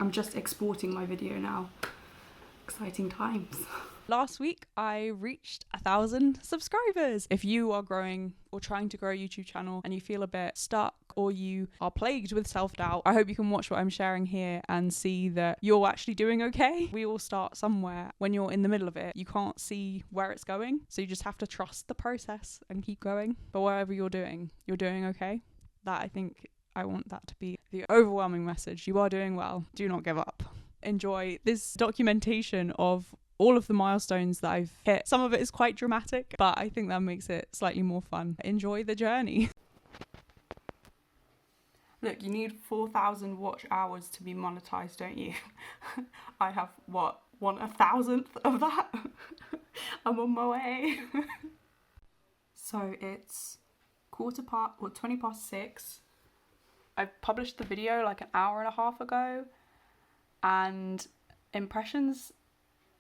I'm just exporting my video now. Exciting times. Last week, I reached 1,000 subscribers. If you are growing or trying to grow a YouTube channel and you feel a bit stuck or you are plagued with self-doubt, I hope you can watch what I'm sharing here and see that you're actually doing okay. We all start somewhere. When you're in the middle of it, you can't see where it's going. So you just have to trust the process and keep going. But whatever you're doing okay. That, I think, I want that to be the overwhelming message. You are doing well. Do not give up. Enjoy this documentation of all of the milestones that I've hit. Some of it is quite dramatic, but I think that makes it slightly more fun. Enjoy the journey. Look, you need 4,000 watch hours to be monetized, don't you? I have, what, 1/1000th of that? I'm on my way. So it's 6:20. I published the video like an hour and a half ago, and impressions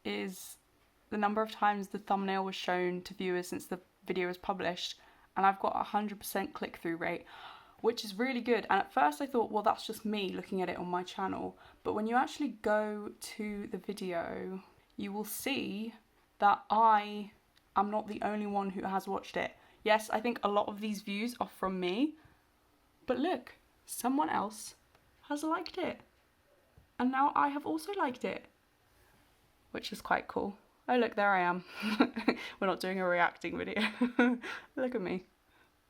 is the number of times the thumbnail was shown to viewers since the video was published, and I've got 100% click-through rate, which is really good. And at first I thought, well, that's just me looking at it on my channel, but when you actually go to the video, you will see that I am not the only one who has watched it. Yes, I think a lot of these views are from me, but look, someone else has liked it, and now I have also liked it, which is quite cool. Oh look, there I am. We're not doing a reacting video. Look at me.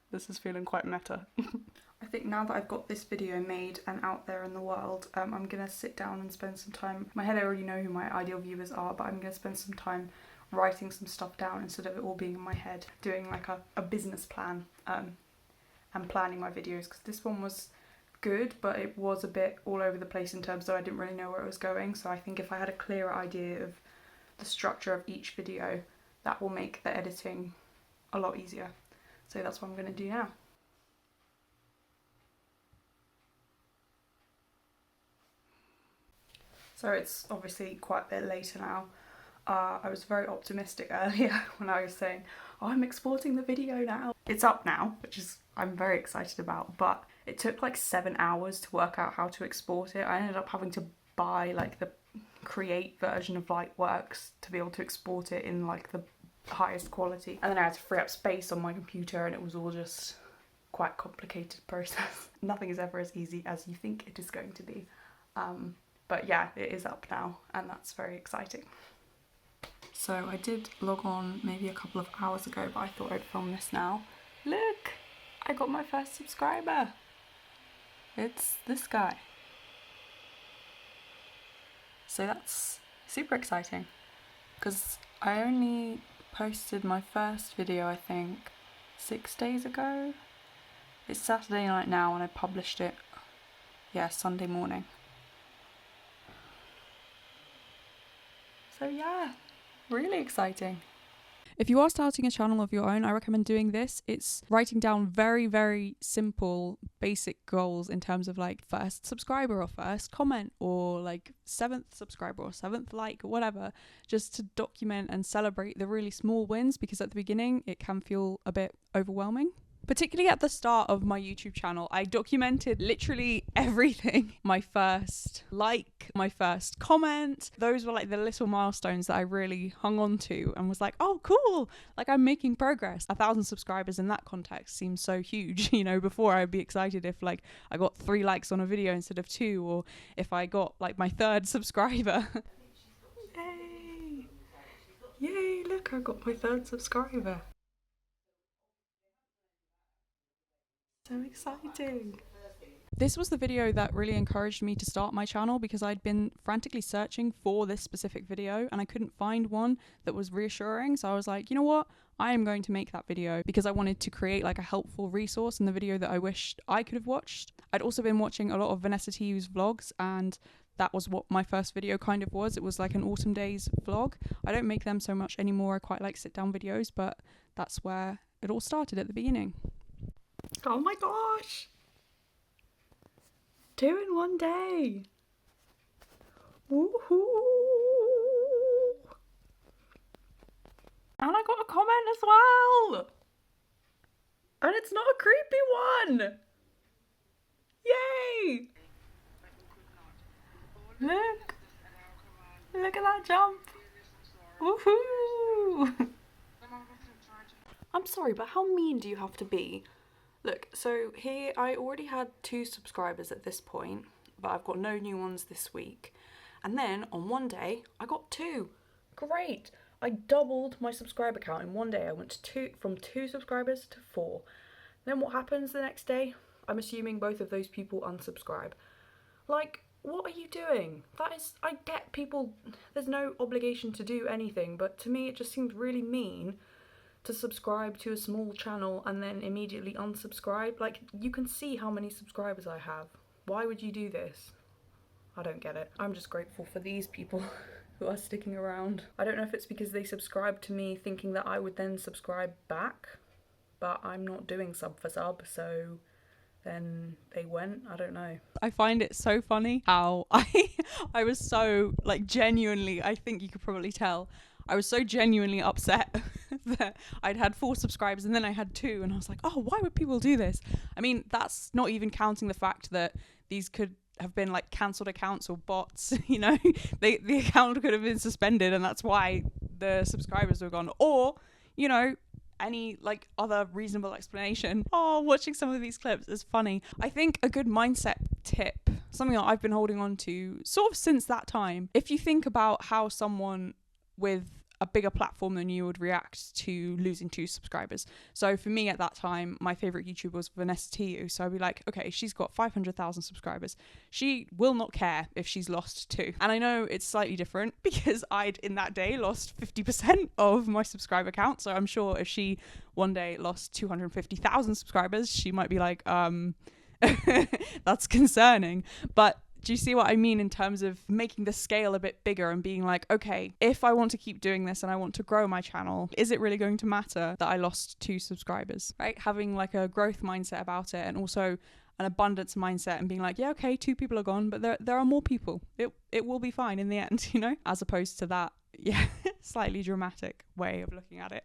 This is feeling quite meta. I think now that I've got this video made and out there in the world, I'm gonna sit down and spend some time. In my head I already know who my ideal viewers are, but I'm gonna spend some time writing some stuff down instead of it all being in my head, doing like a business plan and planning my videos, because this one was good, but it was a bit all over the place in terms of I didn't really know where it was going. So I think if I had a clearer idea of the structure of each video, that will make the editing a lot easier. So that's what I'm going to do now. So it's obviously quite a bit later now. I was very optimistic earlier when I was saying, oh, I'm exporting the video now. It's up now, which is I'm very excited about, but it took like 7 hours to work out how to export it. I ended up having to buy like the create version of Lightworks to be able to export it in like the highest quality. And then I had to free up space on my computer, and it was all just quite a complicated process. Nothing is ever as easy as you think it is going to be. But yeah, it is up now, and that's very exciting. So I did log on maybe a couple of hours ago, but I thought I'd film this now. Look, I got my first subscriber. It's this guy. So that's super exciting, because I only posted my first video, I think, 6 days ago. It's Saturday night now, and I published it, yeah, Sunday morning. So yeah, really exciting. If you are starting a channel of your own, I recommend doing this. It's writing down very, very simple, basic goals in terms of like first subscriber or first comment or like 7th subscriber or 7th like or whatever, just to document and celebrate the really small wins, because at the beginning it can feel a bit overwhelming. Particularly at the start of my YouTube channel, I documented literally everything. My first like, my first comment. Those were like the little milestones that I really hung on to and was like, oh, cool. Like, I'm making progress. 1,000 subscribers in that context seems so huge. You know, before I'd be excited if like I got 3 likes on a video instead of 2, or if I got like my 3rd subscriber. Yay! Yay, look, I got my 3rd subscriber. So exciting. This was the video that really encouraged me to start my channel, because I'd been frantically searching for this specific video and I couldn't find one that was reassuring. So I was like, you know what? I am going to make that video, because I wanted to create like a helpful resource in the video that I wished I could have watched. I'd also been watching a lot of Vanessa TU's vlogs, and that was what my first video kind of was. It was like an autumn days vlog. I don't make them so much anymore. I quite like sit down videos, but that's where it all started at the beginning. Oh my gosh! 2 in 1 day! Woohoo! And I got a comment as well! And it's not a creepy one! Yay! Look! Look at that jump! Woohoo! I'm sorry, but how mean do you have to be? Look, so here I already had 2 subscribers at this point, but I've got no new ones this week. And then on one day, I got 2. Great! I doubled my subscriber count in one day. I went from 2 subscribers to 4. Then what happens the next day? I'm assuming both of those people unsubscribe. Like, what are you doing? I get people, there's no obligation to do anything, but to me it just seems really mean to subscribe to a small channel and then immediately unsubscribe. Like, you can see how many subscribers I have. Why would you do this? I don't get it. I'm just grateful for these people who are sticking around. I don't know if it's because they subscribed to me thinking that I would then subscribe back, but I'm not doing sub for sub, so then they went. I don't know. I find it so funny how I was so, like, genuinely, I think you could probably tell, I was so genuinely upset that I'd had 4 subscribers and then I had 2, and I was like, oh, why would people do this? I mean, that's not even counting the fact that these could have been like cancelled accounts or bots, you know. The account could have been suspended and that's why the subscribers were gone, or, you know, any like other reasonable explanation. Oh, watching some of these clips is funny. I think a good mindset tip, something that I've been holding on to sort of since that time, if you think about how someone with a bigger platform than you would react to losing 2 subscribers. So for me at that time, my favorite YouTuber was Vanessa Tiu. So I'd be like, okay, she's got 500,000 subscribers. She will not care if she's lost 2. And I know it's slightly different because I'd in that day lost 50% of my subscriber count. So I'm sure if she one day lost 250,000 subscribers, she might be like, that's concerning. But do you see what I mean in terms of making the scale a bit bigger and being like, okay, if I want to keep doing this and I want to grow my channel, is it really going to matter that I lost 2 subscribers, right? Having like a growth mindset about it, and also an abundance mindset, and being like, yeah, okay, 2 people are gone, but there are more people. It will be fine in the end, you know? As opposed to that, yeah, slightly dramatic way of looking at it.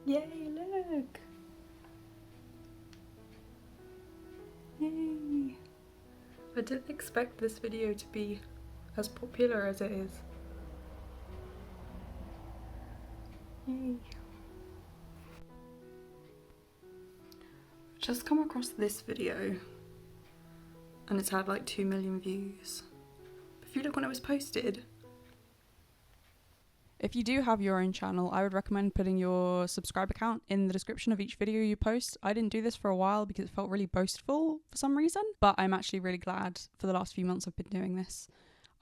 Yay, look! Yay! I didn't expect this video to be as popular as it is. Yay! I've just come across this video and it's had like 2 million views. If you look when it was posted, if you do have your own channel, I would recommend putting your subscriber count in the description of each video you post. I didn't do this for a while because it felt really boastful for some reason, but I'm actually really glad for the last few months I've been doing this.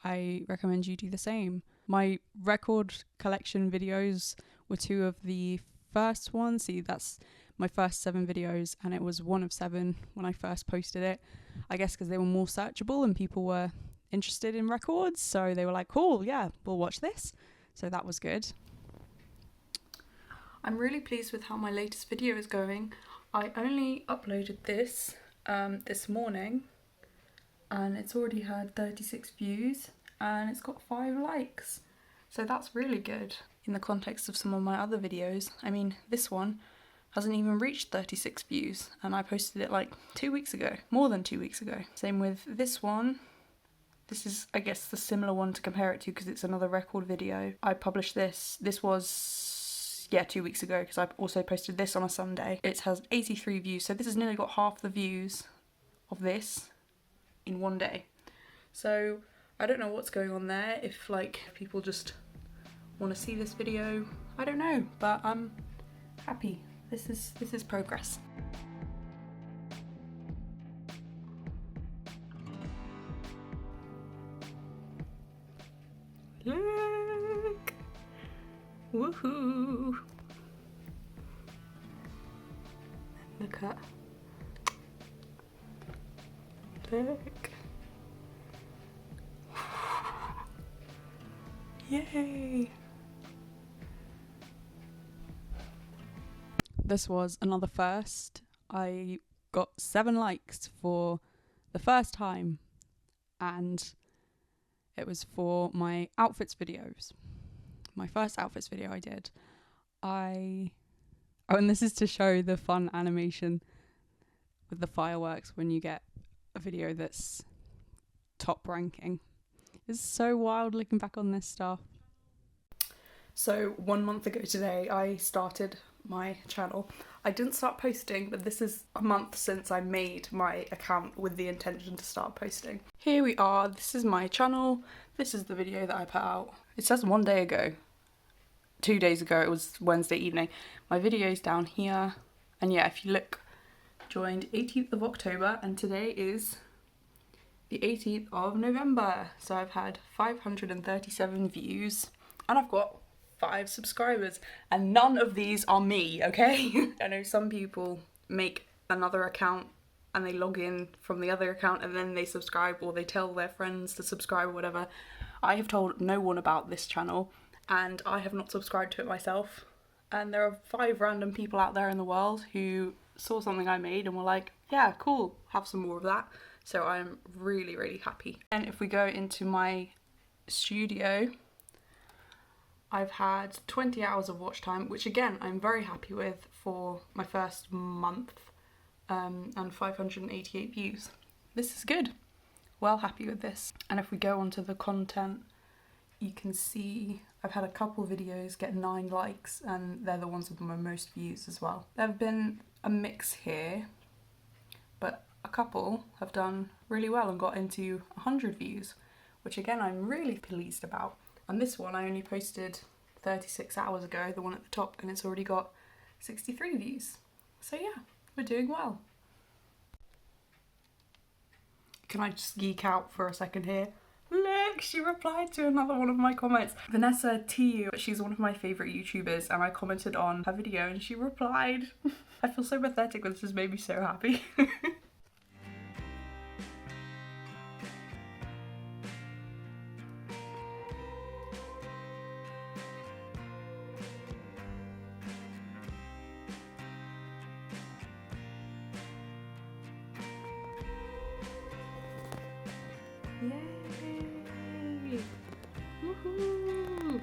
I recommend you do the same. My record collection videos were 2 of the first ones. See, that's my first 7 videos, and it was 1 of 7 when I first posted it. I guess because they were more searchable and people were interested in records, so they were like, cool, yeah, we'll watch this. So that was good. I'm really pleased with how my latest video is going. I only uploaded this this morning and it's already had 36 views and it's got 5 likes. So that's really good in the context of some of my other videos. I mean, this one hasn't even reached 36 views and I posted it like 2 weeks ago, more than 2 weeks ago. Same with this one. This is, I guess, the similar one to compare it to because it's another record video. I published this was, yeah, 2 weeks ago because I also posted this on a Sunday. It has 83 views, so this has nearly got half the views of this in one day. So I don't know what's going on there, if like people just want to see this video. I don't know, but I'm happy. This is progress. Look! Woohoo! Look at. Look! Yay! This was another first. I got 7 likes for the first time, and it was for my outfits videos. My first outfits video I did. I Oh, and this is to show the fun animation with the fireworks when you get a video that's top ranking. It's so wild looking back on this stuff. So 1 month ago today, I started my channel. I didn't start posting, but this is a month since I made my account with the intention to start posting. Here we are, this is my channel. This is the video that I put out. It says 1 day ago. 2 days ago, it was Wednesday evening. My video's down here. And yeah, if you look, joined 18th of October, and today is the 18th of November. So I've had 537 views, and I've got 5 subscribers, and none of these are me, okay? I know some people make another account and they log in from the other account and then they subscribe, or they tell their friends to subscribe or whatever. I have told no one about this channel, and I have not subscribed to it myself. And there are 5 random people out there in the world who saw something I made and were like, yeah, cool, have some more of that. So I'm really, really happy. And if we go into my studio, I've had 20 hours of watch time, which again, I'm very happy with for my first month, and 588 views. This is good. Well happy with this. And if we go onto the content, you can see I've had a couple videos get 9 likes, and they're the ones with my most views as well. There have been a mix here, but a couple have done really well and got into 100 views, which again, I'm really pleased about. And this one I only posted 36 hours ago, the one at the top, and it's already got 63 views. So yeah, we're doing well. Can I just geek out for a second here? Look, she replied to another one of my comments. Vanessa T, she's one of my favourite YouTubers, and I commented on her video and she replied. I feel so pathetic, but this has made me so happy. Yay! Woohoo!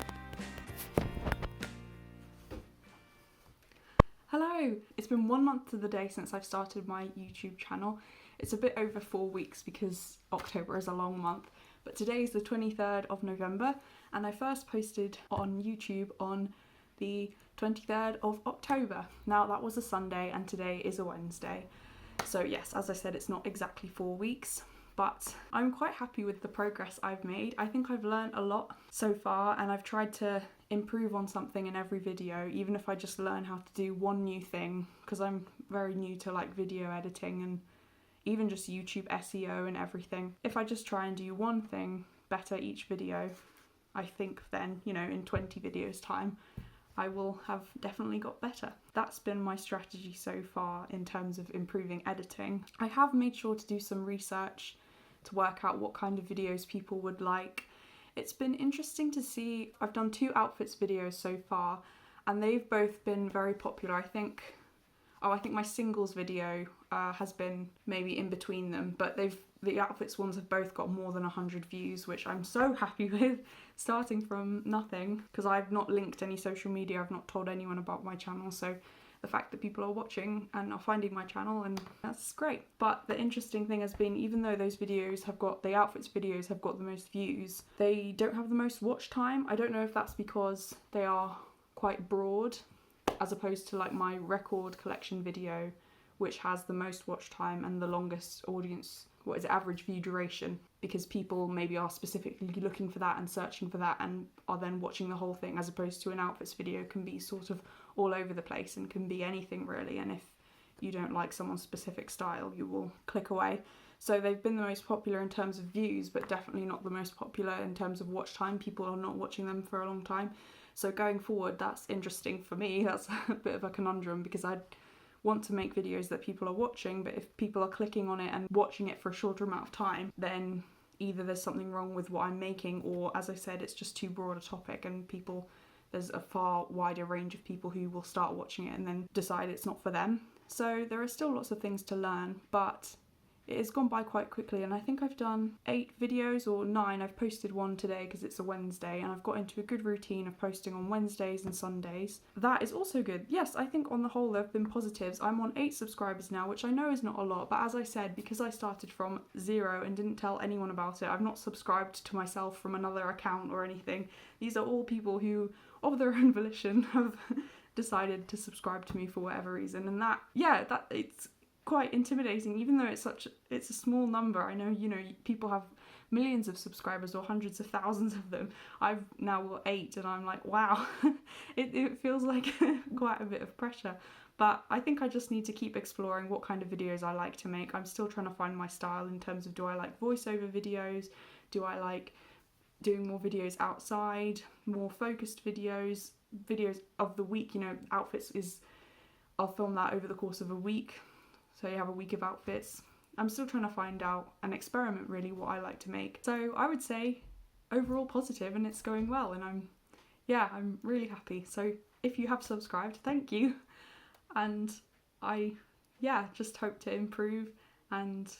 Hello! It's been 1 month to the day since I've started my YouTube channel. It's a bit over 4 weeks because October is a long month, but today is the 23rd of November, and I first posted on YouTube on the 23rd of October. Now that was a Sunday and today is a Wednesday. So yes, as I said, it's not exactly 4 weeks. But I'm quite happy with the progress I've made. I think I've learned a lot so far, and I've tried to improve on something in every video, even if I just learn how to do one new thing, because I'm very new to like video editing and even just YouTube SEO and everything. If I just try and do one thing better each video, I think then, you know, in 20 videos time, I will have definitely got better. That's been my strategy so far in terms of improving editing. I have made sure to do some research to work out what kind of videos people would like. It's been interesting to see. I've done 2 outfits videos so far, and they've both been very popular. I think my singles video has been maybe in between them, but the outfits ones have both got more than 100 views, which I'm so happy with, starting from nothing, because I've not linked any social media, I've not told anyone about my channel, so the fact that people are watching and are finding my channel, and that's great. But the interesting thing has been, even though those videos have got, the outfits videos have got the most views, they don't have the most watch time. I don't know if that's because they are quite broad, as opposed to like my record collection video, which has the most watch time and the longest audience, average view duration, because people maybe are specifically looking for that and searching for that and are then watching the whole thing, as opposed to an outfits video can be sort of all over the place and can be anything really, and if you don't like someone's specific style, you will click away. So they've been the most popular in terms of views, but definitely not the most popular in terms of watch time. People are not watching them for a long time. So going forward, that's interesting for me. That's a bit of a conundrum, because I'd want to make videos that people are watching, but if people are clicking on it and watching it for a shorter amount of time, then either there's something wrong with what I'm making, or as I said, it's just too broad a topic, and there's a far wider range of people who will start watching it and then decide it's not for them. So there are still lots of things to learn, but it has gone by quite quickly, and I think I've done 8 videos or 9. I've posted one today because it's a Wednesday, and I've got into a good routine of posting on Wednesdays and Sundays. That is also good. Yes, I think on the whole there have been positives. I'm on 8 subscribers now, which I know is not a lot, but as I said, because I started from 0 and didn't tell anyone about it, I've not subscribed to myself from another account or anything. These are all people who, of their own volition, have decided to subscribe to me for whatever reason, and that it's quite intimidating, even though it's a small number. I know, you know, people have millions of subscribers or hundreds of thousands of them. I've now got 8, and I'm like, wow. it feels like quite a bit of pressure, but I think I just need to keep exploring what kind of videos I like to make. I'm still trying to find my style in terms of, do I like voiceover videos, do I like doing more videos outside, more focused videos of the week, you know, outfits I'll film that over the course of a week. So you have a week of outfits. I'm still trying to find out and experiment really what I like to make. So I would say overall positive, and it's going well, and I'm really happy. So if you have subscribed, thank you. And I just hope to improve and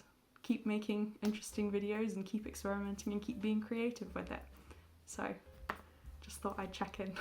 keep making interesting videos and keep experimenting and keep being creative with it. So just thought I'd check in.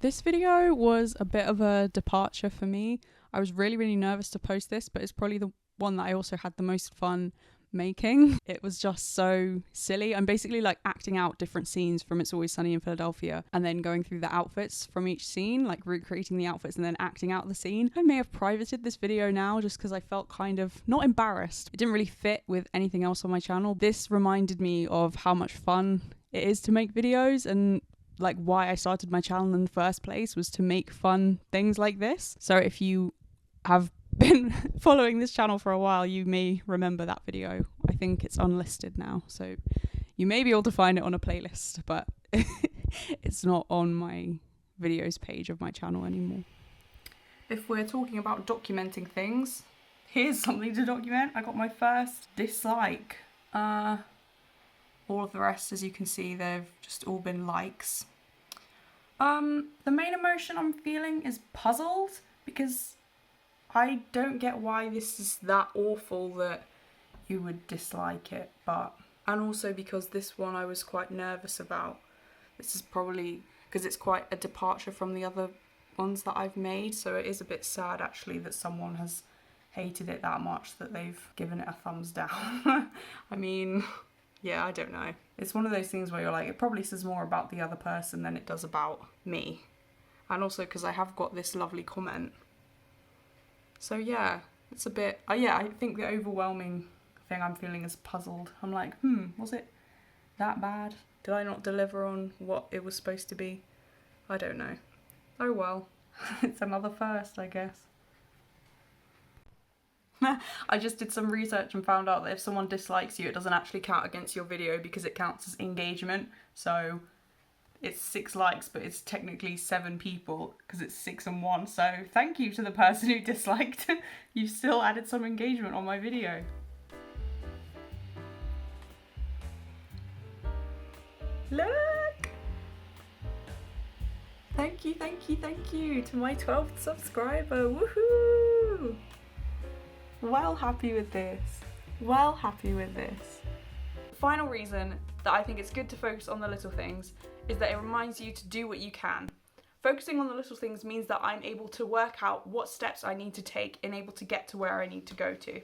This video was a bit of a departure for me. I was really nervous to post this, but it's probably the one that I also had the most fun making. It was just so silly. I'm basically like acting out different scenes from It's Always Sunny in Philadelphia, and then going through the outfits from each scene, like recreating the outfits and then acting out the scene. I may have privated this video now just because I felt kind of not embarrassed. It didn't really fit with anything else on my channel. This reminded me of how much fun it is to make videos, and like why I started my channel in the first place was to make fun things like this. So if you have been following this channel for a while, you may remember that video. I think it's unlisted now, so you may be able to find it on a playlist, but it's not on my videos page of my channel anymore. If we're talking about documenting things, here's something to document. I got my first dislike. All of the rest, as you can see, they've just all been likes. The main emotion I'm feeling is puzzled, because I don't get why this is that awful that you would dislike it, and also because this one I was quite nervous about. This is probably because it's quite a departure from the other ones that I've made, so it is a bit sad actually that someone has hated it that much that they've given it a thumbs down. I mean, yeah, I don't know. It's one of those things where you're like, it probably says more about the other person than it does about me. And also because I have got this lovely comment. So yeah, it's a bit, I think the overwhelming thing I'm feeling is puzzled. I'm like, was it that bad? Did I not deliver on what it was supposed to be? I don't know. Oh well, it's another first, I guess. I just did some research and found out that if someone dislikes you, it doesn't actually count against your video because it counts as engagement. So it's 6 likes, but it's technically 7 people because it's 6 and 1. So thank you to the person who disliked. You've still added some engagement on my video. Look! Thank you to my 12th subscriber. Woohoo! Well happy with this. Final reason that I think it's good to focus on the little things is that it reminds you to do what you can. Focusing on the little things means that I'm able to work out what steps I need to take and able to get to where I need to go to.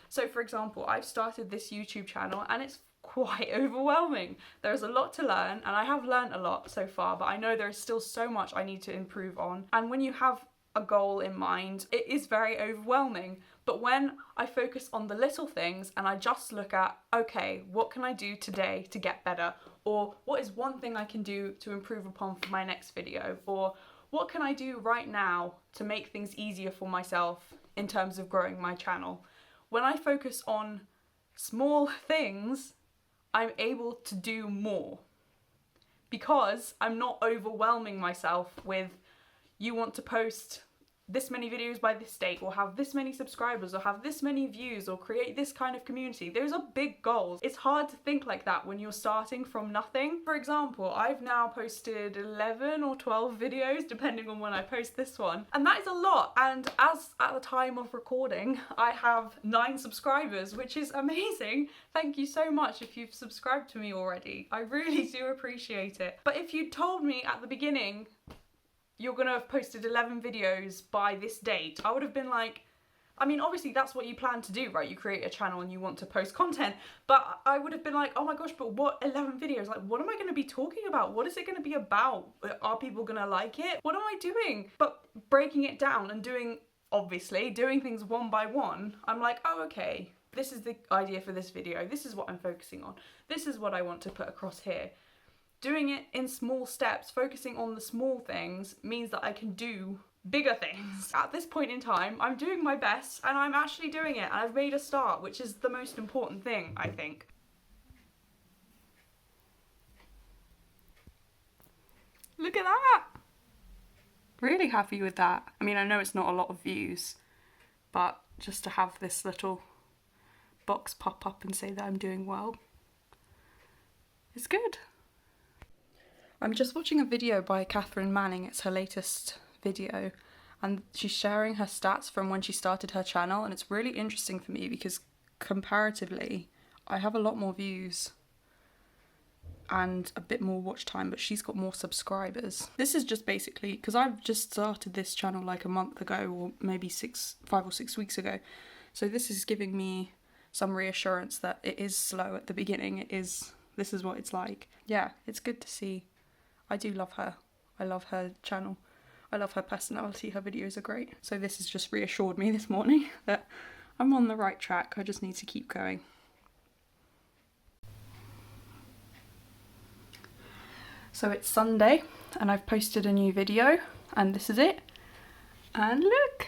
So for example, I've started this YouTube channel and it's quite overwhelming. There's a lot to learn, and I have learned a lot so far, but I know there is still so much I need to improve on. And when you have a goal in mind, it is very overwhelming. But when I focus on the little things and I just look at, okay, what can I do today to get better? Or what is one thing I can do to improve upon for my next video? Or what can I do right now to make things easier for myself in terms of growing my channel? When I focus on small things, I'm able to do more because I'm not overwhelming myself with, you want to post this many videos by this date, or have this many subscribers, or have this many views, or create this kind of community. Those are big goals. It's hard to think like that when you're starting from nothing. For example, I've now posted 11 or 12 videos, depending on when I post this one, and that is a lot. And as at the time of recording, I have 9 subscribers, which is amazing. Thank you so much if you've subscribed to me already. I really do appreciate it. But if you told me at the beginning you're gonna have posted 11 videos by this date, I would have been like, I mean, obviously that's what you plan to do, right? You create a channel and you want to post content, but I would have been like, oh my gosh, but what 11 videos? Like, what am I gonna be talking about? What is it gonna be about? Are people gonna like it? What am I doing? But breaking it down and doing things one by one, I'm like, oh, okay, this is the idea for this video. This is what I'm focusing on. This is what I want to put across here. Doing it in small steps, focusing on the small things, means that I can do bigger things. At this point in time, I'm doing my best and I'm actually doing it, and I've made a start, which is the most important thing, I think. Look at that! Really happy with that. I mean, I know it's not a lot of views, but just to have this little box pop up and say that I'm doing well, it's good. I'm just watching a video by Catherine Manning. It's her latest video, and she's sharing her stats from when she started her channel, and it's really interesting for me because comparatively I have a lot more views and a bit more watch time, but she's got more subscribers. This is just basically because I've just started this channel like a month ago, or maybe 5 or 6 weeks ago, so this is giving me some reassurance that it is slow at the beginning. This is what it's like. Yeah, it's good to see. I do love her. I love her channel. I love her personality. Her videos are great. So this has just reassured me this morning that I'm on the right track. I just need to keep going. So it's Sunday and I've posted a new video, and this is it. And look!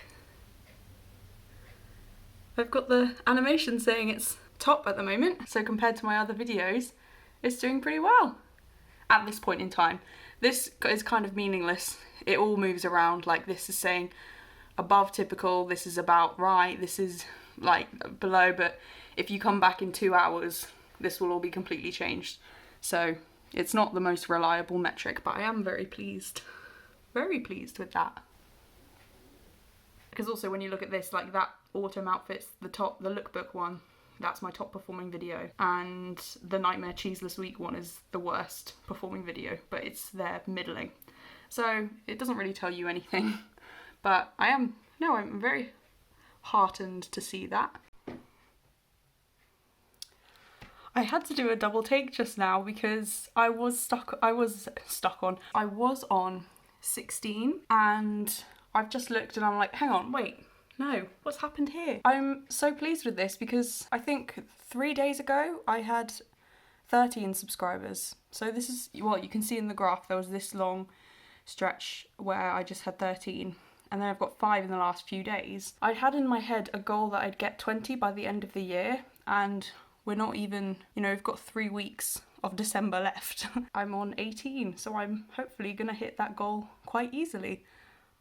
I've got the animation saying it's top at the moment. So compared to my other videos, it's doing pretty well. At this point in time. This is kind of meaningless. It all moves around. Like, this is saying above typical, this is about right, this is like below, but if you come back in 2 hours, this will all be completely changed. So it's not the most reliable metric, but I am very pleased with that. Because also when you look at this, like that autumn outfit's the lookbook one. That's my top performing video, and the Nightmare Cheeseless Week one is the worst performing video, but it's there middling. So it doesn't really tell you anything, but I'm very heartened to see that. I had to do a double take just now because I was on 16, and I've just looked and I'm like, hang on, wait. No, what's happened here? I'm so pleased with this because I think 3 days ago I had 13 subscribers. So this is, well, you can see in the graph there was this long stretch where I just had 13, and then I've got 5 in the last few days. I had in my head a goal that I'd get 20 by the end of the year, and we're not even, we've got 3 weeks of December left. I'm on 18, so I'm hopefully gonna hit that goal quite easily.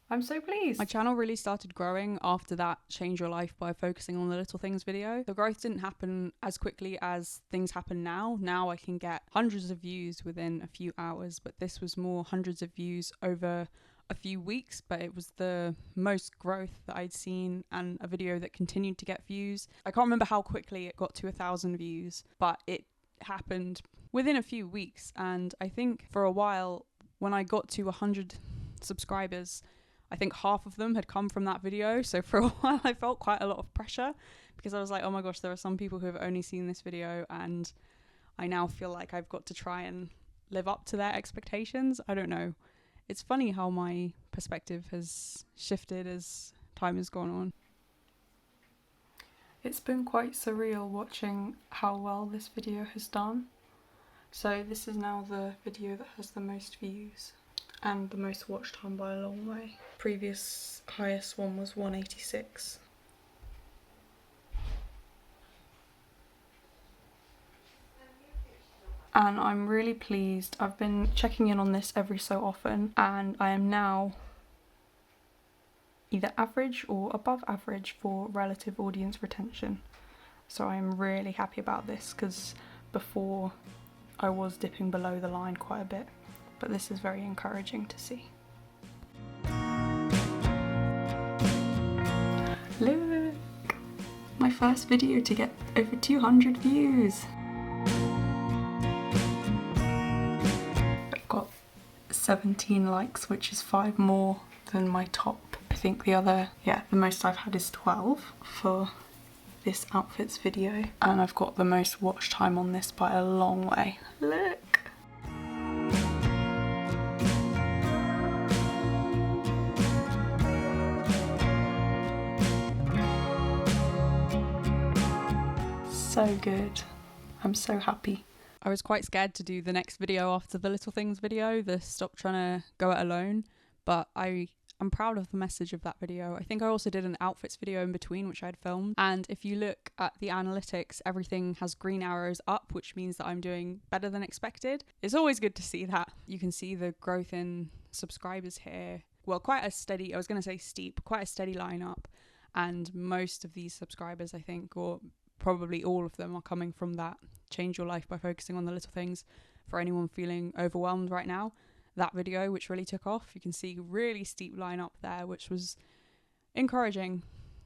I'm so pleased. My channel really started growing after that Change Your Life by Focusing on the Little Things video. The growth didn't happen as quickly as things happen now. Now I can get hundreds of views within a few hours, but this was more hundreds of views over a few weeks, but it was the most growth that I'd seen, and a video that continued to get views. I can't remember how quickly it got to 1,000 views, but it happened within a few weeks. And I think for a while, when I got to 100 subscribers, I think half of them had come from that video. So for a while I felt quite a lot of pressure because I was like, oh my gosh, there are some people who have only seen this video, and I now feel like I've got to try and live up to their expectations. I don't know. It's funny how my perspective has shifted as time has gone on. It's been quite surreal watching how well this video has done. So this is now the video that has the most views and the most watch time by a long way. Previous highest one was 186. And I'm really pleased. I've been checking in on this every so often, and I am now either average or above average for relative audience retention. So I'm really happy about this, because before I was dipping below the line quite a bit, but this is very encouraging to see. Look! My first video to get over 200 views! I've got 17 likes, which is 5 more than my top. I think the most I've had is 12 for this outfits video, and I've got the most watch time on this by a long way. Look! So good. I'm so happy. I was quite scared to do the next video after the little things video, the stop trying to go it alone, but I'm proud of the message of that video. I think I also did an outfits video in between, which I had filmed, and if you look at the analytics, everything has green arrows up, which means that I'm doing better than expected. It's always good to see that. You can see the growth in subscribers here. Well, quite a steady, I was going to say steep, quite a steady lineup, and most of these subscribers, I think, or probably all of them, are coming from that change your life by focusing on the little things. For anyone feeling overwhelmed right now, that video, which really took off, you can see really steep line up there, which was encouraging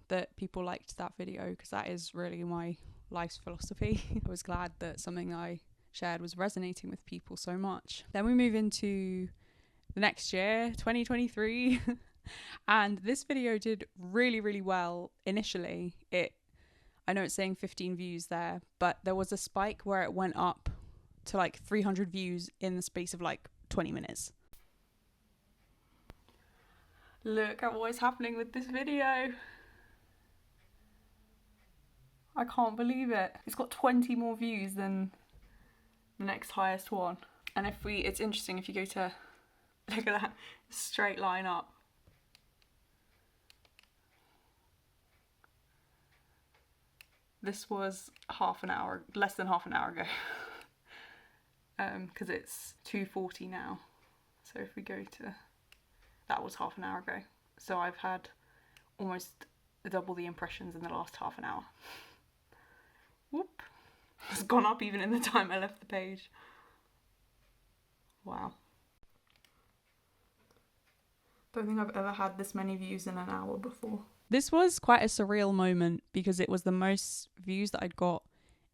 that people liked that video, because that is really my life's philosophy. I was glad that something I shared was resonating with people so much. Then we move into the next year, 2023, and this video did really, really well initially. I know it's saying 15 views there, but there was a spike where it went up to like 300 views in the space of like 20 minutes. Look at what is happening with this video. I can't believe it. It's got 20 more views than the next highest one. And it's interesting if you go to, look at that, straight line up. This was less than half an hour ago, because it's 2:40 now. So if we go to, that was half an hour ago. So I've had almost double the impressions in the last half an hour. Whoop. It's gone up even in the time I left the page. Wow. Don't think I've ever had this many views in an hour before. This was quite a surreal moment, because it was the most views that I'd got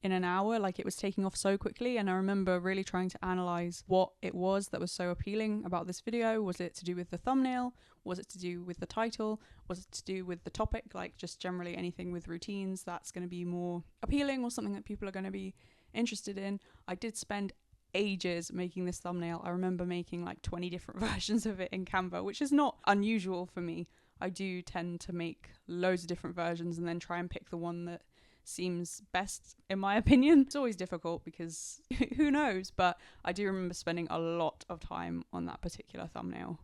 in an hour. Like, it was taking off so quickly, and I remember really trying to analyze what it was that was so appealing about this video. Was it to do with the thumbnail? Was it to do with the title? Was it to do with the topic? Like, just generally anything with routines that's going to be more appealing, or something that people are going to be interested in. I did spend ages making this thumbnail. I remember making like 20 different versions of it in Canva, which is not unusual for me. I do tend to make loads of different versions and then try and pick the one that seems best, in my opinion. It's always difficult because who knows, but I do remember spending a lot of time on that particular thumbnail.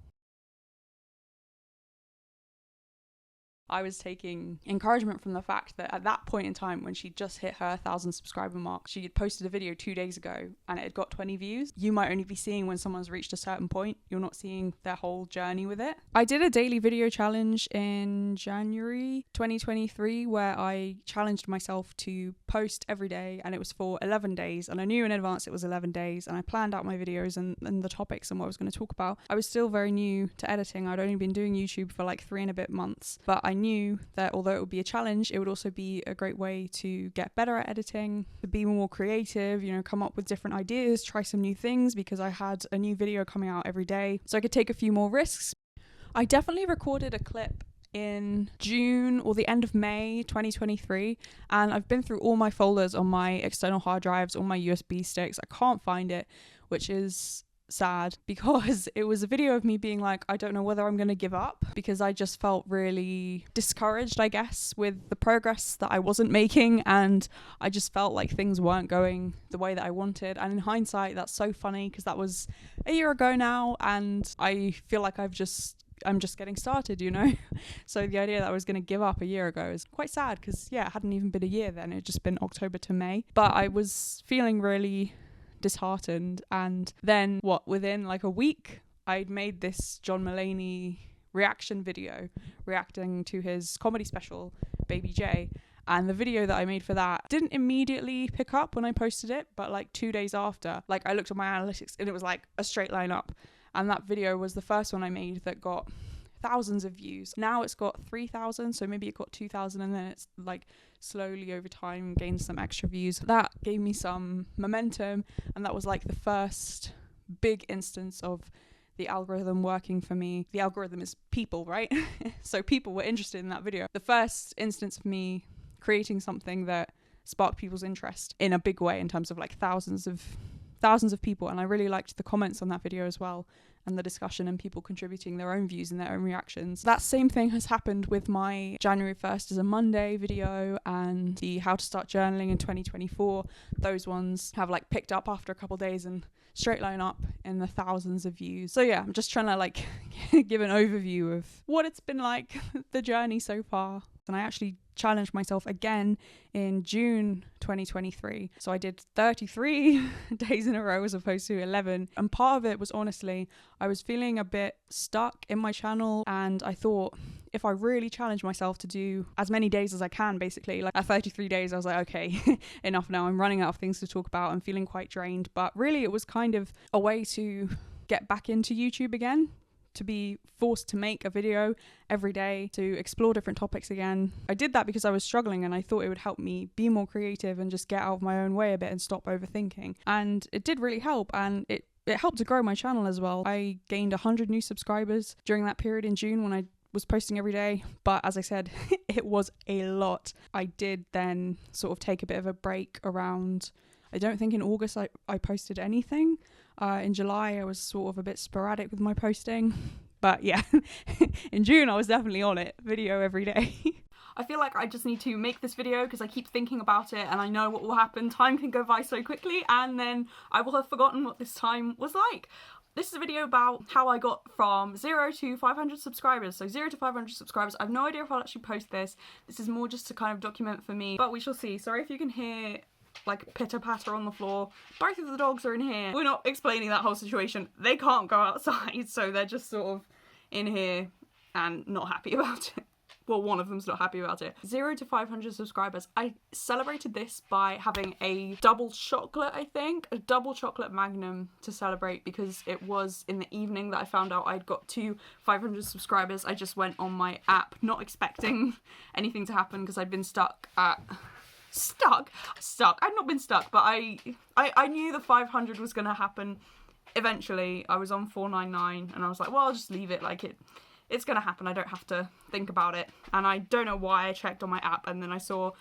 I was taking encouragement from the fact that at that point in time, when she just hit her 1,000 subscriber mark, she had posted a video 2 days ago and it had got 20 views. You might only be seeing when someone's reached a certain point. You're not seeing their whole journey with it. I did a daily video challenge in January 2023 where I challenged myself to post every day, and it was for 11 days. And I knew in advance it was 11 days, and I planned out my videos and the topics and what I was going to talk about. I was still very new to editing. I'd only been doing YouTube for like 3 and a bit months, but I knew that although it would be a challenge, it would also be a great way to get better at editing, to be more creative, come up with different ideas, try some new things, because I had a new video coming out every day, so I could take a few more risks. I definitely recorded a clip in June or the end of May 2023, and I've been through all my folders on my external hard drives, all my USB sticks. I can't find it, which is sad, because it was a video of me being like, I don't know whether I'm going to give up, because I just felt really discouraged, I guess, with the progress that I wasn't making, and I just felt like things weren't going the way that I wanted. And in hindsight, that's so funny, because that was a year ago now, and I feel like I'm just getting started, So the idea that I was going to give up a year ago is quite sad, because it hadn't even been a year then. It had just been October to May. But I was feeling really disheartened, and then within like a week I'd made this John Mulaney reaction video reacting to his comedy special, Baby J. And the video that I made for that didn't immediately pick up when I posted it, but like 2 days after, like I looked at my analytics and it was like a straight line up. And that video was the first one I made that got thousands of views. Now it's got 3,000, so maybe it got 2,000, and then it's like slowly over time gained some extra views. That gave me some momentum, and that was like the first big instance of the algorithm working for me. The algorithm is people, right? So people were interested in that video. The first instance of me creating something that sparked people's interest in a big way in terms of like thousands of people. And I really liked the comments on that video as well, and the discussion and people contributing their own views and their own reactions. That same thing has happened with my January 1st is a Monday video and the how to start journaling in 2024. Those ones have like picked up after a couple days and straight line up in the thousands of views. So yeah, I'm just trying to like give an overview of what it's been like, the journey so far. And I actually challenged myself again in June 2023. So I did 33 days in a row as opposed to 11. And part of it was honestly, I was feeling a bit stuck in my channel, and I thought if I really challenge myself to do as many days as I can, basically, like at 33 days, I was like, okay, enough now. I'm running out of things to talk about. I'm feeling quite drained. But really it was kind of a way to get back into YouTube again, to be forced to make a video every day, to explore different topics again. I did that because I was struggling, and I thought it would help me be more creative and just get out of my own way a bit and stop overthinking. And it did really help, and it helped to grow my channel as well. I gained 100 new subscribers during that period in June when I was posting every day, but as I said, it was a lot. I did then sort of take a bit of a break around, I don't think in August I posted anything. In July, I was sort of a bit sporadic with my posting. But yeah, in June, I was definitely on it. Video every day. I feel like I just need to make this video because I keep thinking about it and I know what will happen. Time can go by so quickly and then I will have forgotten what this time was like. This is a video about how I got from 0 to 500 subscribers. So 0 to 500 subscribers. I have no idea if I'll actually post this. This is more just to kind of document for me, but we shall see. Sorry if you can hear like pitter patter on the floor. Both of the dogs are in here. We're not explaining that whole situation. They can't go outside, so they're just sort of in here and not happy about it. Well, one of them's not happy about it. 0 to 500 subscribers. I celebrated this by having a double chocolate, I think. A double chocolate magnum to celebrate because it was in the evening that I found out I'd got to 500 subscribers. I just went on my app not expecting anything to happen because I'd been stuck. I'd not been stuck, but I knew the 500 was going to happen eventually. I was on 499 and I was like, well, I'll just leave it, like it's going to happen. I don't have to think about it. And I don't know why I checked on my app and then I saw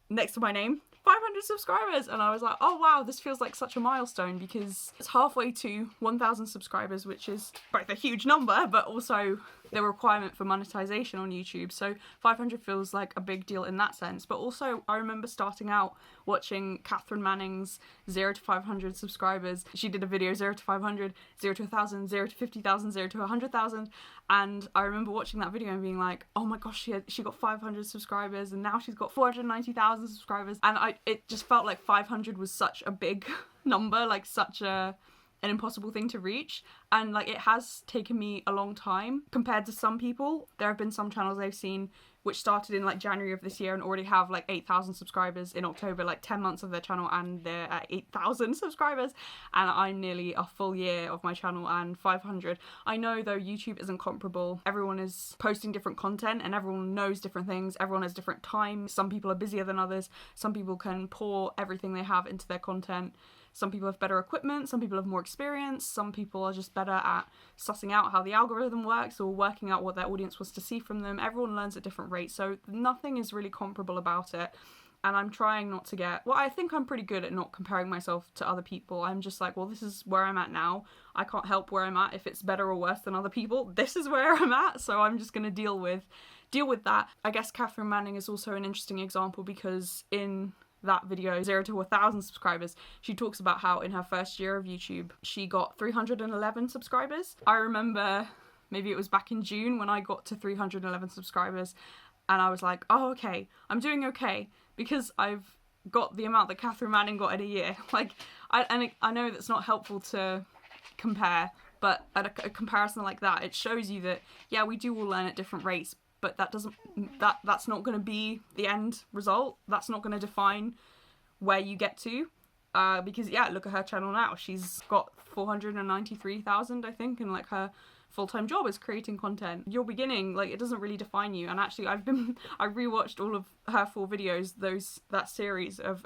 next to my name 500 subscribers and I was like, oh wow, this feels like such a milestone because it's halfway to 1,000 subscribers, which is both a huge number but also the requirement for monetization on YouTube. So 500 feels like a big deal in that sense. But also I remember starting out watching Catherine Manning's 0 to 500 subscribers. She did a video 0 to 500, 0 to 1,000, 0 to 50,000, 0 to 100,000. And I remember watching that video and being like, oh my gosh, she got 500 subscribers and now she's got 490,000 subscribers. And it just felt like 500 was such a big number, like such an impossible thing to reach, and like it has taken me a long time compared to some people. There have been some channels I've seen which started in like January of this year and already have like 8,000 subscribers in October, like 10 months of their channel and they're at 8,000 subscribers, and I'm nearly a full year of my channel and 500. I know though YouTube isn't comparable. Everyone is posting different content and everyone knows different things. Everyone has different time. Some people are busier than others. Some people can pour everything they have into their content. Some people have better equipment, some people have more experience, some people are just better at sussing out how the algorithm works or working out what their audience wants to see from them. Everyone learns at different rates, so nothing is really comparable about it. And I'm trying not to get... Well, I think I'm pretty good at not comparing myself to other people. I'm just like, well, this is where I'm at now. I can't help where I'm at if it's better or worse than other people. This is where I'm at, so I'm just going to deal with that. I guess Catherine Manning is also an interesting example because in that video, 0 to 1,000 subscribers, she talks about how in her first year of YouTube, she got 311 subscribers. I remember maybe it was back in June when I got to 311 subscribers and I was like, oh, okay, I'm doing okay because I've got the amount that Catherine Manning got in a year. Like, I know that's not helpful to compare, But at a comparison like that, it shows you that, yeah, we do all learn at different rates, but that's not going to be the end result. That's not going to define where you get to. Because, yeah, look at her channel now. She's got 493,000, I think, and like her full-time job is creating content. Your beginning, like, it doesn't really define you. And actually, I rewatched all of her 4 videos, that series of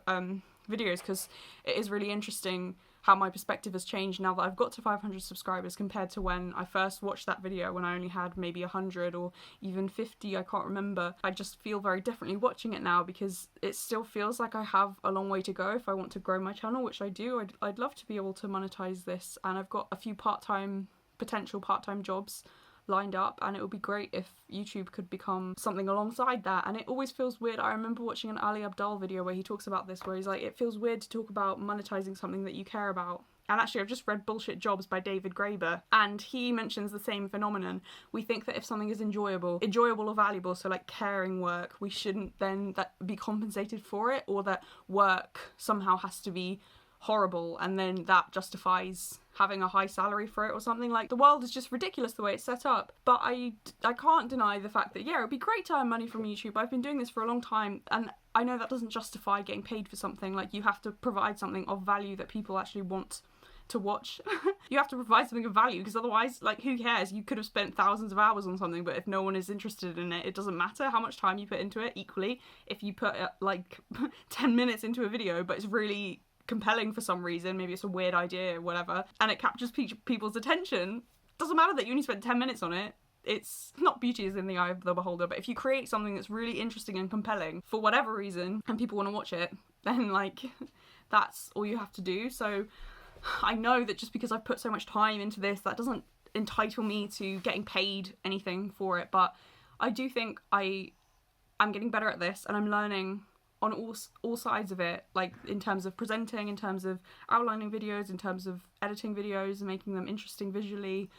videos, because it is really interesting how my perspective has changed now that I've got to 500 subscribers compared to when I first watched that video, when I only had maybe 100 or even 50, I can't remember. I just feel very differently watching it now, because it still feels like I have a long way to go if I want to grow my channel, which I do. I'd love to be able to monetize this, and I've got a few potential part-time jobs lined up, and it would be great if YouTube could become something alongside that. And it always feels weird. I remember watching an Ali Abdaal video where he talks about this, where he's like, it feels weird to talk about monetizing something that you care about. And actually, I've just read Bullshit Jobs by David Graeber, and he mentions the same phenomenon. We think that if something is enjoyable or valuable, so like caring work, we shouldn't then be compensated for it, or that work somehow has to be horrible and then that justifies having a high salary for it or something. Like, the world is just ridiculous the way it's set up. But I can't deny the fact that, yeah, it'd be great to earn money from YouTube. I've been doing this for a long time, and I know that doesn't justify getting paid for something. Like, you have to provide something of value that people actually want to watch. You have to provide something of value, because otherwise, like, who cares? You could have spent thousands of hours on something, but if no one is interested in it, it doesn't matter how much time you put into it. Equally, if you put like 10 minutes into a video but it's really compelling for some reason, maybe it's a weird idea or whatever, and it captures people's attention, doesn't matter that you only spent 10 minutes on it. It's not, beauty is in the eye of the beholder, but if you create something that's really interesting and compelling for whatever reason and people want to watch it, then like, that's all you have to do. So I know that just because I've put so much time into this, that doesn't entitle me to getting paid anything for it, but I do think I'm getting better at this, and I'm learning on all sides of it, like in terms of presenting, in terms of outlining videos, in terms of editing videos and making them interesting visually,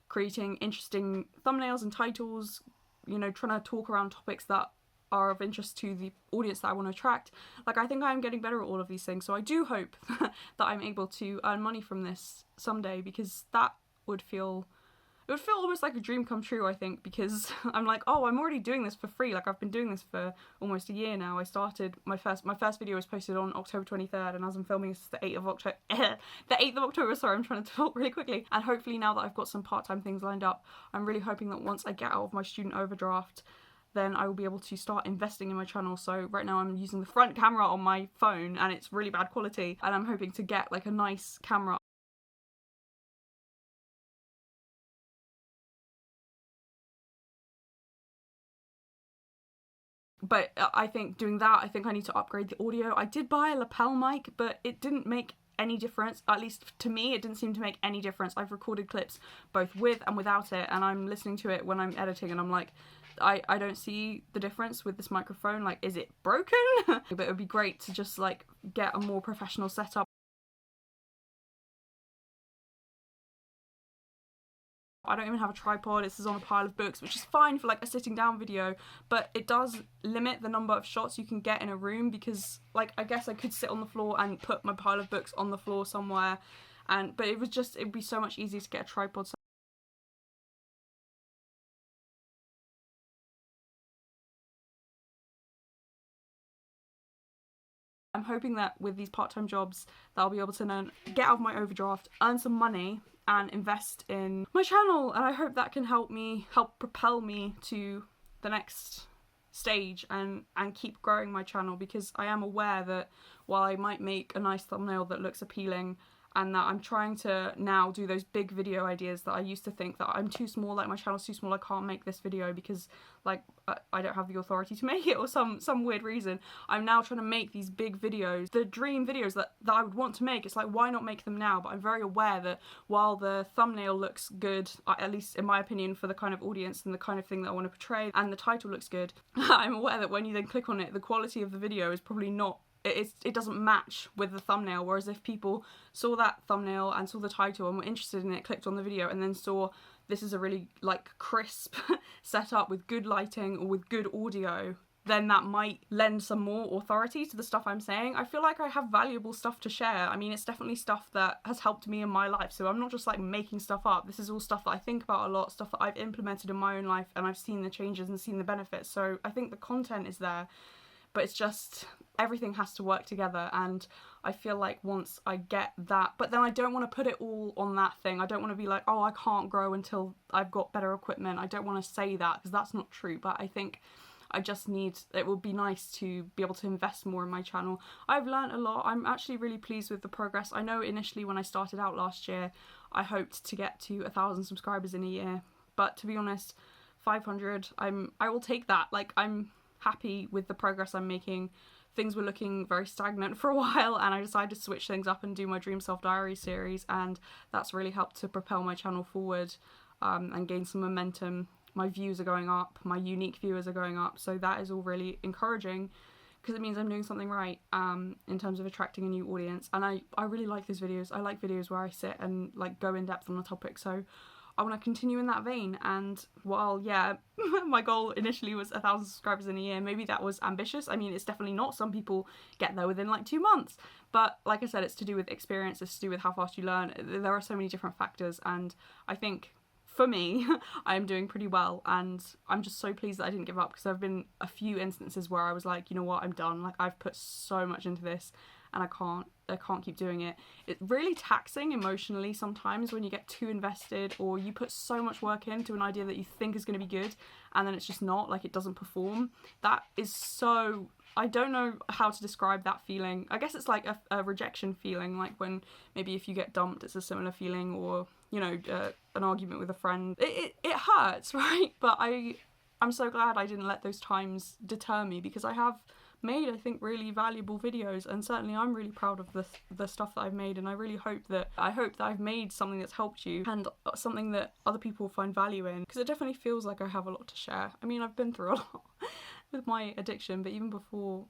creating interesting thumbnails and titles, you know, trying to talk around topics that are of interest to the audience that I want to attract. Like, I think I'm getting better at all of these things, so I do hope that I'm able to earn money from this someday, because that would feel almost like a dream come true, I think, because I'm like, oh, I'm already doing this for free. Like, I've been doing this for almost a year now. I started, my first video was posted on October 23rd, and as I'm filming, it's the 8th of October. The 8th of October, sorry, I'm trying to talk really quickly. And hopefully now that I've got some part-time things lined up, I'm really hoping that once I get out of my student overdraft, then I will be able to start investing in my channel. So right now I'm using the front camera on my phone, and it's really bad quality, and I'm hoping to get like a nice camera. But I think doing that, I think I need to upgrade the audio. I did buy a lapel mic, but it didn't make any difference. At least to me, it didn't seem to make any difference. I've recorded clips both with and without it, and I'm listening to it when I'm editing, and I'm like, I don't see the difference with this microphone. Like, is it broken? But it would be great to just like get a more professional setup. I don't even have a tripod. This is on a pile of books, which is fine for like a sitting down video, but it does limit the number of shots you can get in a room, because like, I guess I could sit on the floor and put my pile of books on the floor somewhere, but it'd be so much easier to get a tripod. I'm hoping that with these part-time jobs that I'll be able to get out of my overdraft, earn some money, and invest in my channel, and I hope that can help propel me to the next stage and keep growing my channel, because I am aware that while I might make a nice thumbnail that looks appealing, and that I'm trying to now do those big video ideas that I used to think that I'm too small, like my channel's too small, I can't make this video because like I don't have the authority to make it, or some weird reason. I'm now trying to make these big videos, the dream videos that I would want to make. It's like, why not make them now? But I'm very aware that while the thumbnail looks good, at least in my opinion, for the kind of audience and the kind of thing that I want to portray, and the title looks good, I'm aware that when you then click on it, the quality of the video is probably not, it doesn't match with the thumbnail. Whereas if people saw that thumbnail and saw the title and were interested in it, clicked on the video, and then saw this is a really like crisp setup with good lighting or with good audio, then that might lend some more authority to the stuff I'm saying. I feel like I have valuable stuff to share. I mean, it's definitely stuff that has helped me in my life, so I'm not just like making stuff up. This is all stuff that I think about a lot, stuff that I've implemented in my own life, and I've seen the changes and seen the benefits. So I think the content is there, but it's just everything has to work together. And I feel like once I get that, but then I don't want to put it all on that thing. I don't want to be like, oh, I can't grow until I've got better equipment. I don't want to say that, because that's not true. But I think I just need, it would be nice to be able to invest more in my channel. I've learned a lot. I'm actually really pleased with the progress. I know initially when I started out last year, I hoped to get to 1,000 subscribers in a year. But to be honest, 500, I will take that. Like, I'm happy with the progress I'm making. Things were looking very stagnant for a while, and I decided to switch things up and do my Dream Self Diary series, and that's really helped to propel my channel forward and gain some momentum. My views are going up, my unique viewers are going up, so that is all really encouraging, because it means I'm doing something right in terms of attracting a new audience. And I really like these videos. I like videos where I sit and like go in depth on a topic, so I want to continue in that vein. And while, yeah, my goal initially was 1,000 subscribers in a year, maybe that was ambitious. I mean, it's definitely not. Some people get there within like 2 months, but like I said, it's to do with experience, it's to do with how fast you learn. There are so many different factors, and I think for me, I am doing pretty well, and I'm just so pleased that I didn't give up, because there have been a few instances where I was like, you know what, I'm done. Like, I've put so much into this, and I can't keep doing it. It's really taxing emotionally sometimes when you get too invested, or you put so much work into an idea that you think is going to be good, and then it's just not, like, it doesn't perform. That is so, I don't know how to describe that feeling. I guess it's like a rejection feeling, like when maybe if you get dumped, it's a similar feeling, or, you know, an argument with a friend. It hurts, right? But I'm so glad I didn't let those times deter me, because I have made, I think, really valuable videos, and certainly I'm really proud of the stuff that I've made, and I really hope that I've made something that's helped you, and something that other people find value in, because it definitely feels like I have a lot to share. I mean, I've been through a lot with my addiction, but even before,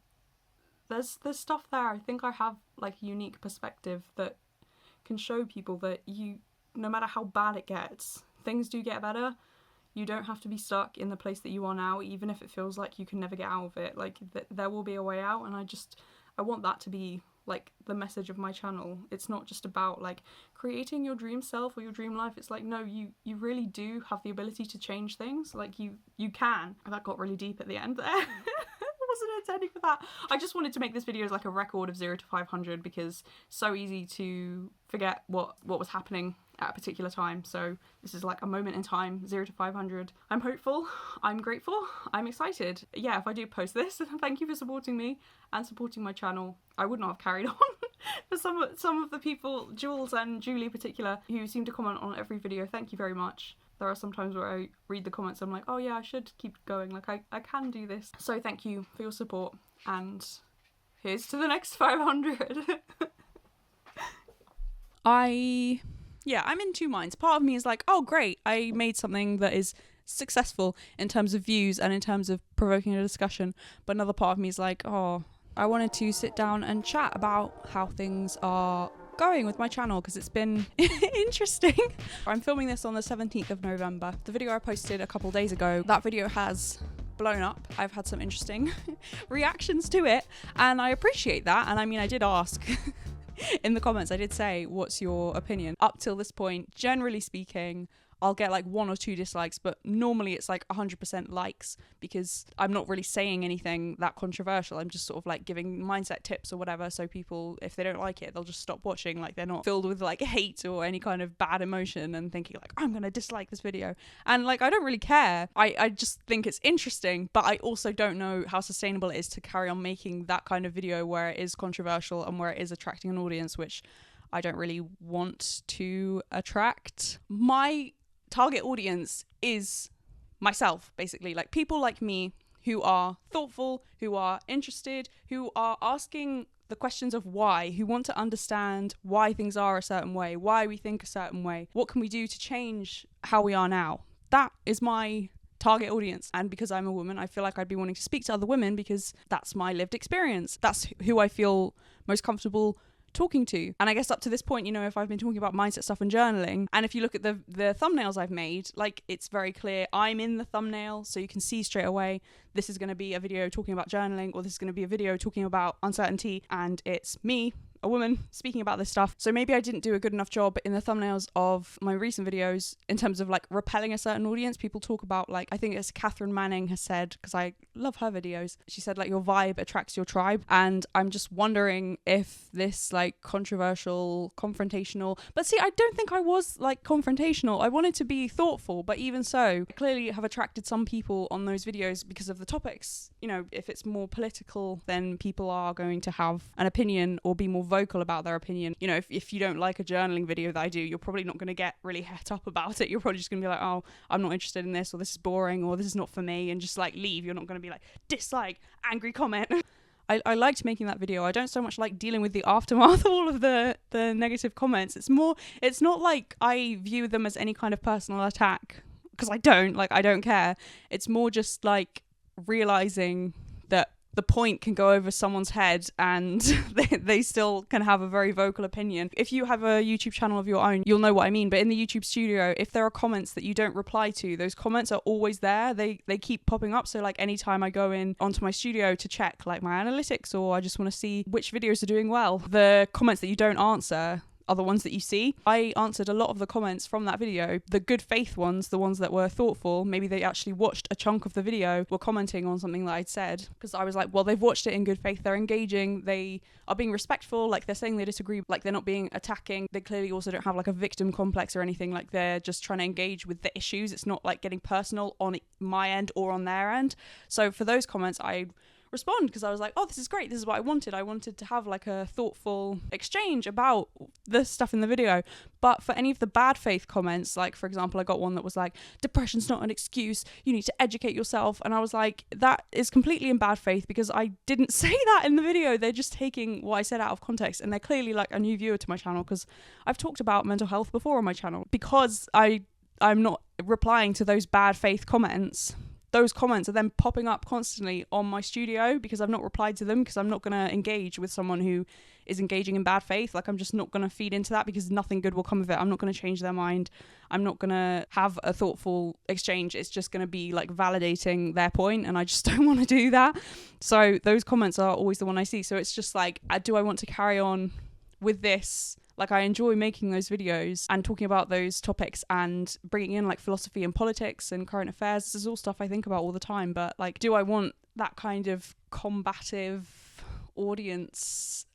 there's stuff there. I think I have like a unique perspective that can show people that no matter how bad it gets, things do get better. You don't have to be stuck in the place that you are now, even if it feels like you can never get out of it. Like, there will be a way out, and I want that to be like the message of my channel. It's not just about like creating your dream self or your dream life. It's like, no, you really do have the ability to change things. Like, you can. That got really deep at the end there. I wasn't intending for that. I just wanted to make this video as like a record of 0 to 500, because so easy to forget what was happening at a particular time. So this is like a moment in time, 0 to 500. I'm hopeful, I'm grateful, I'm excited. Yeah, if I do post this, thank you for supporting me and supporting my channel. I would not have carried on. For some of the people, Jules and Julie in particular, who seem to comment on every video, thank you very much. There are some times where I read the comments, I'm like, oh yeah, I should keep going, like I can do this. So thank you for your support, and here's to the next 500. I'm in two minds. Part of me is like, oh great, I made something that is successful in terms of views and in terms of provoking a discussion. But another part of me is like, oh, I wanted to sit down and chat about how things are going with my channel, because it's been interesting. I'm filming this on the 17th of November. The video I posted a couple days ago, that video has blown up. I've had some interesting reactions to it, and I appreciate that. And I mean, I did ask in the comments, I did say, what's your opinion? Up till this point, generally speaking, I'll get like 1 or 2 dislikes, but normally it's like 100% likes, because I'm not really saying anything that controversial. I'm just sort of like giving mindset tips or whatever, so people, if they don't like it, they'll just stop watching. Like, they're not filled with like hate or any kind of bad emotion and thinking like, I'm gonna dislike this video. And like, I don't really care. I just think it's interesting, but I also don't know how sustainable it is to carry on making that kind of video where it is controversial and where it is attracting an audience, which I don't really want to attract. My target audience is myself, basically, like people like me who are thoughtful, who are interested, who are asking the questions of why, who want to understand why things are a certain way, why we think a certain way, what can we do to change how we are now. That is my target audience. And because I'm a woman, I feel like I'd be wanting to speak to other women, because that's my lived experience. That's who I feel most comfortable talking to. And I guess up to this point, you know, if I've been talking about mindset stuff and journaling, and if you look at the thumbnails I've made, like, it's very clear I'm in the thumbnail, so you can see straight away this is going to be a video talking about journaling, or this is going to be a video talking about uncertainty, and it's me, a woman, speaking about this stuff. So maybe I didn't do a good enough job in the thumbnails of my recent videos in terms of like repelling a certain audience. People talk about, like, I think it's Catherine Manning has said, because I love her videos, she said, like, your vibe attracts your tribe. And I'm just wondering if this like controversial, confrontational, but see, I don't think I was like confrontational. I wanted to be thoughtful, but even so, I clearly have attracted some people on those videos because of the topics. You know, if it's more political, then people are going to have an opinion or be more vocal about their opinion. You know, if you don't like a journaling video that I do, you're probably not going to get really het up about it. You're probably just going to be like, oh, I'm not interested in this, or this is boring, or this is not for me, and just like leave. You're not going to be like, dislike, angry comment. I liked making that video. I don't so much like dealing with the aftermath of all of the negative comments. It's not like I view them as any kind of personal attack, because I don't care. It's more just like realizing that the point can go over someone's head and they still can have a very vocal opinion. If you have a YouTube channel of your own, you'll know what I mean. But in the YouTube studio, if there are comments that you don't reply to, those comments are always there. They keep popping up. So like anytime I go in onto my studio to check like my analytics, or I just want to see which videos are doing well, the comments that you don't answer are the ones that you see. I answered a lot of the comments from that video. The good faith ones, the ones that were thoughtful, maybe they actually watched a chunk of the video, were commenting on something that I'd said, because I was like, well, they've watched it in good faith, they're engaging, they are being respectful, like they're saying they disagree, like they're not being attacking. They clearly also don't have like a victim complex or anything, like they're just trying to engage with the issues. It's not like getting personal on my end or on their end. So for those comments, I respond, because I was like, oh, this is great, this is what I wanted to have like a thoughtful exchange about the stuff in the video. But for any of the bad faith comments, like for example, I got one that was like, depression's not an excuse, you need to educate yourself, and I was like, that is completely in bad faith, because I didn't say that in the video. They're just taking what I said out of context, and they're clearly like a new viewer to my channel, because I've talked about mental health before on my channel. Because I'm not replying to those bad faith comments, those comments are then popping up constantly on my studio, because I've not replied to them, because I'm not going to engage with someone who is engaging in bad faith. Like, I'm just not going to feed into that, because nothing good will come of it. I'm not going to change their mind. I'm not going to have a thoughtful exchange. It's just going to be like validating their point, and I just don't want to do that. So those comments are always the one I see. So it's just like, do I want to carry on with this? Like, I enjoy making those videos and talking about those topics and bringing in like philosophy and politics and current affairs. This is all stuff I think about all the time. But like, do I want that kind of combative audience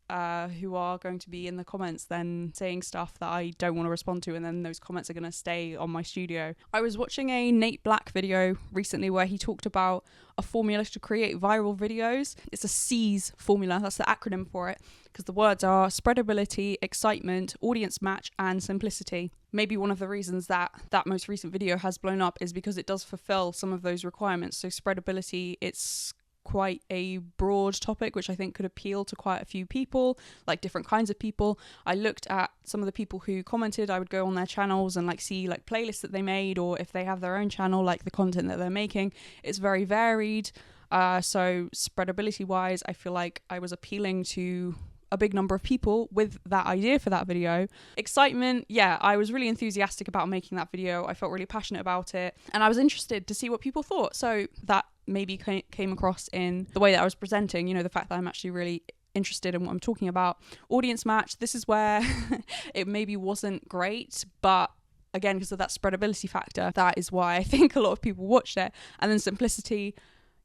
who are going to be in the comments then saying stuff that I don't want to respond to, and then those comments are going to stay on my studio? I was watching a Nate Black video recently where he talked about a formula to create viral videos. It's a SEAS formula, that's the acronym for it, because the words are spreadability, excitement, audience match, and simplicity. Maybe one of the reasons that most recent video has blown up is because it does fulfill some of those requirements. So spreadability, it's quite a broad topic, which I think could appeal to quite a few people, like different kinds of people. I looked at some of the people who commented. I would go on their channels and like see like playlists that they made, or if they have their own channel, like the content that they're making. It's very varied. So spreadability wise, I feel like I was appealing to a big number of people with that idea for that video. Excitement, yeah, I was really enthusiastic about making that video. I felt really passionate about it, and I was interested to see what people thought. So that maybe came across in the way that I was presenting, you know, the fact that I'm actually really interested in what I'm talking about. Audience match, this is where it maybe wasn't great, but again, because of that spreadability factor, that is why I think a lot of people watched it. And then simplicity,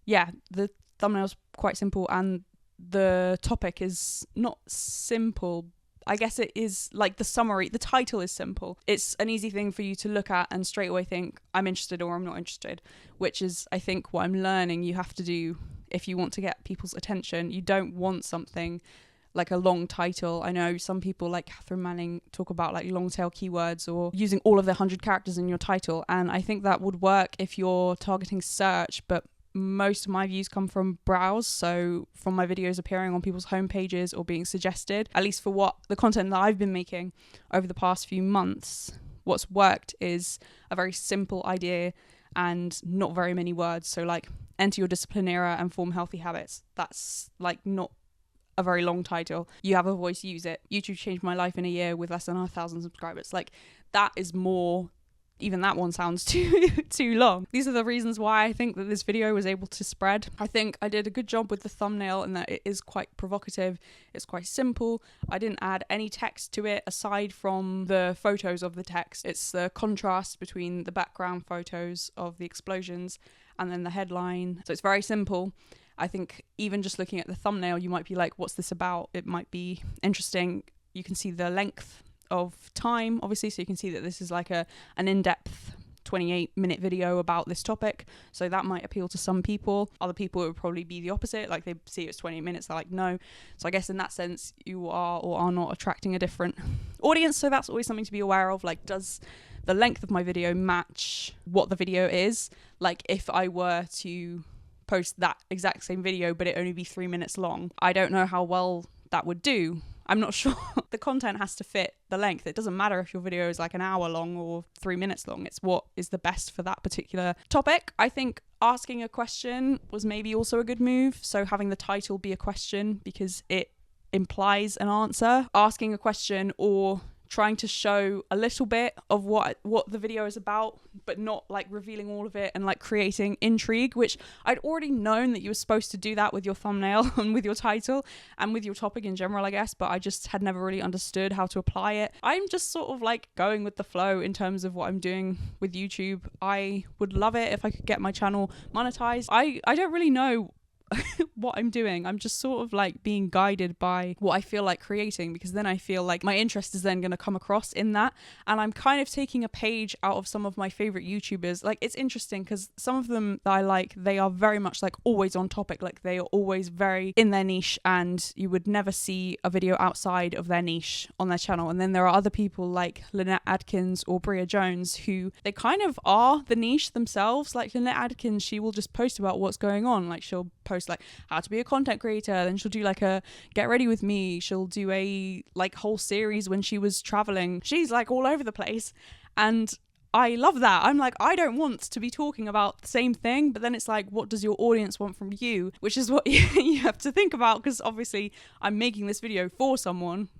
yeah, the thumbnail's quite simple, and the topic is not simple. I guess it is like the summary, the title is simple. It's an easy thing for you to look at and straight away think, I'm interested or I'm not interested, which is, I think, what I'm learning you have to do if you want to get people's attention. You don't want something like a long title. I know some people like Catherine Manning talk about like long tail keywords or using all of the 100 characters in your title. And I think that would work if you're targeting search, but most of my views come from browse, so from my videos appearing on people's homepages or being suggested. At least for what the content that I've been making over the past few months, what's worked is a very simple idea and not very many words. So like, enter your discipline era and form healthy habits. That's like not a very long title. You have a voice, use it. YouTube changed my life in a year with less than 1,000 subscribers. Like, that is more, even that one sounds too long. These are the reasons why I think that this video was able to spread. I think I did a good job with the thumbnail and that it is quite provocative. It's quite simple. I didn't add any text to it aside from the photos of the text. It's the contrast between the background photos of the explosions and then the headline. So it's very simple. I think even just looking at the thumbnail, you might be like, what's this about? It might be interesting. You can see the length of time, obviously, so you can see that this is like an in-depth 28-minute video about this topic. So that might appeal to some people. Other people, it would probably be the opposite. Like, they see it's 28 minutes, they're like, no. So I guess in that sense, you are or are not attracting a different audience. So that's always something to be aware of. Like, does the length of my video match what the video is? Like, if I were to post that exact same video but it only be 3 minutes long, I don't know how well that would do. I'm not sure. The content has to fit the length. It doesn't matter if your video is like an hour long or 3 minutes long. It's what is the best for that particular topic. I think asking a question was maybe also a good move. So having the title be a question because it implies an answer. Asking a question or trying to show a little bit of what the video is about, but not like revealing all of it and like creating intrigue, which I'd already known that you were supposed to do that with your thumbnail and with your title and with your topic in general, I guess, but I just had never really understood how to apply it. I'm just sort of like going with the flow in terms of what I'm doing with YouTube. I would love it if I could get my channel monetized. I don't really know what I'm doing. I'm just sort of like being guided by what I feel like creating, because then I feel like my interest is then going to come across in that, and I'm kind of taking a page out of some of my favorite YouTubers. Like, it's interesting because some of them that I like, they are very much like always on topic, like they are always very in their niche and you would never see a video outside of their niche on their channel. And then there are other people like Lynette Adkins or Bria Jones who they kind of are the niche themselves. Like Lynette Adkins, she will just post about what's going on. Like, she'll post like how to be a content creator, then she'll do like a get ready with me, she'll do a like whole series when she was traveling. She's like all over the place and I love that. I'm like, I don't want to be talking about the same thing, but then it's like, what does your audience want from you? Which is what you have to think about, because obviously I'm making this video for someone,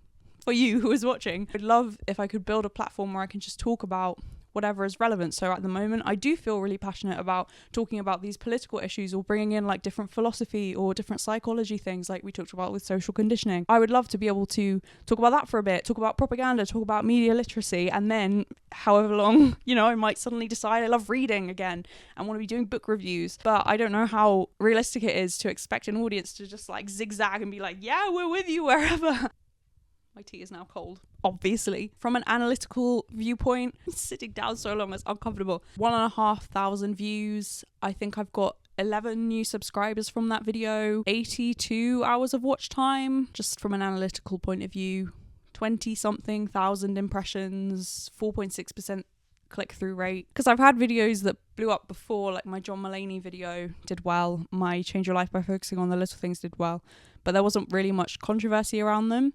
for you who is watching. I'd love if I could build a platform where I can just talk about whatever is relevant. So at the moment, I do feel really passionate about talking about these political issues or bringing in like different philosophy or different psychology things like we talked about with social conditioning. I would love to be able to talk about that for a bit, talk about propaganda, talk about media literacy, and then however long, you know, I might suddenly decide I love reading again and want to be doing book reviews. But I don't know how realistic it is to expect an audience to just like zigzag and be like, yeah, we're with you wherever. My tea is now cold, obviously. From an analytical viewpoint, sitting down so long is uncomfortable. 1,500 views. I think I've got 11 new subscribers from that video. 82 hours of watch time. Just from an analytical point of view. 20-something thousand impressions. 4.6% click-through rate. Because I've had videos that blew up before, like my John Mulaney video did well. My Change Your Life by Focusing on the Little Things did well. But there wasn't really much controversy around them.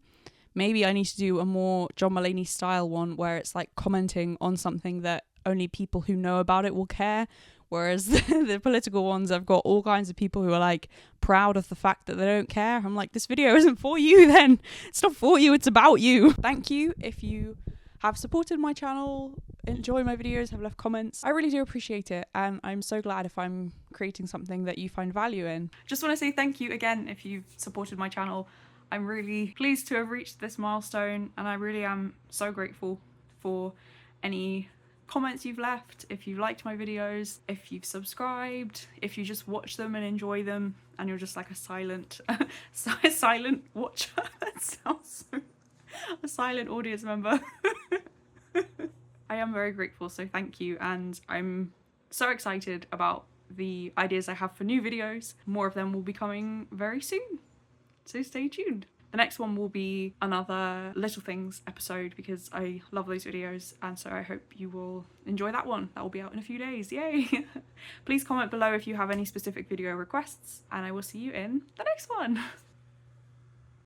Maybe I need to do a more John Mulaney style one where it's like commenting on something that only people who know about it will care. Whereas the political ones, I've got all kinds of people who are like proud of the fact that they don't care. I'm like, this video isn't for you then. It's not for you, it's about you. Thank you if you have supported my channel, enjoy my videos, have left comments. I really do appreciate it, and I'm so glad if I'm creating something that you find value in. Just want to say thank you again if you've supported my channel. I'm really pleased to have reached this milestone, and I really am so grateful for any comments you've left, if you liked my videos, if you've subscribed, if you just watch them and enjoy them and you're just like a silent silent watcher. That sounds so... a silent audience member. I am very grateful, so thank you, and I'm so excited about the ideas I have for new videos. More of them will be coming very soon. So stay tuned. The next one will be another Little Things episode because I love those videos, and so I hope you will enjoy that one. That will be out in a few days. Yay! Please comment below if you have any specific video requests, and I will see you in the next one.